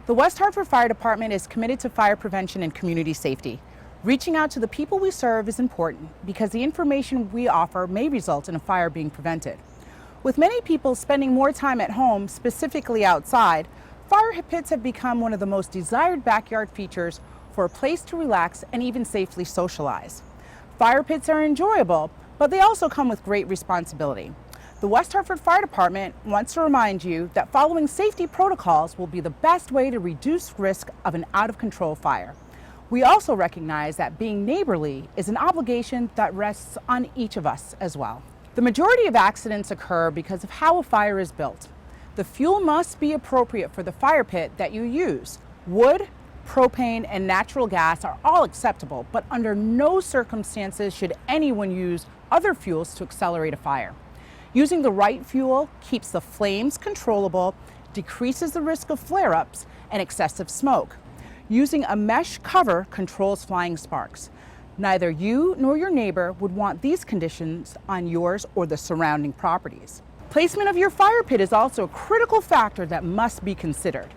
The West Hartford Fire Department is committed to fire prevention and community safety. Reaching out to the people we serve is important because the information we offer may result in a fire being prevented. With many people spending more time at home, specifically outside, fire pits have become one of the most desired backyard features for a place to relax and even safely socialize. Fire pits are enjoyable, but they also come with great responsibility. The West Hartford Fire Department wants to remind you that following safety protocols will be the best way to reduce risk of an out-of-control fire. We also recognize that being neighborly is an obligation that rests on each of us as well. The majority of accidents occur because of how a fire is built. The fuel must be appropriate for the fire pit that you use. Wood, propane, and natural gas are all acceptable, but under no circumstances should anyone use other fuels to accelerate a fire. Using the right fuel keeps the flames controllable, decreases the risk of flare-ups and excessive smoke. Using a mesh cover controls flying sparks. Neither you nor your neighbor would want these conditions on yours or the surrounding properties. Placement of your fire pit is also a critical factor that must be considered.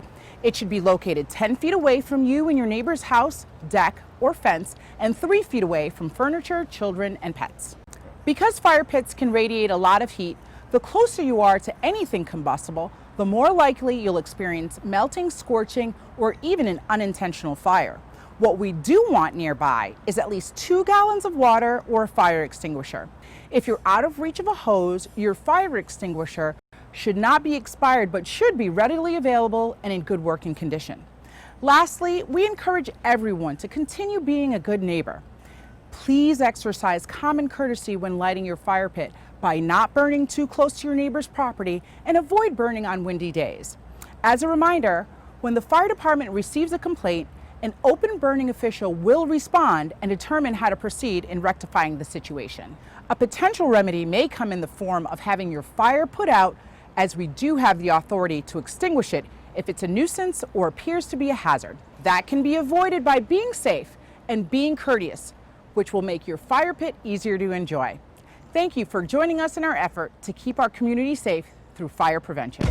It should be located 10 feet away from you and your neighbor's house, deck, or fence, and 3 feet away from furniture, children, and pets. Because fire pits can radiate a lot of heat, the closer you are to anything combustible, the more likely you'll experience melting, scorching, or even an unintentional fire. What we do want nearby is at least 2 gallons of water or a fire extinguisher. If you're out of reach of a hose, your fire extinguisher should not be expired but should be readily available and in good working condition. Lastly, we encourage everyone to continue being a good neighbor. Please exercise common courtesy when lighting your fire pit by not burning too close to your neighbor's property and avoid burning on windy days. As a reminder, when the fire department receives a complaint, an open burning official will respond and determine how to proceed in rectifying the situation. A potential remedy may come in the form of having your fire put out, as we do have the authority to extinguish it if it's a nuisance or appears to be a hazard. That can be avoided by being safe and being courteous, which will make your fire pit easier to enjoy. Thank you for joining us in our effort to keep our community safe through fire prevention.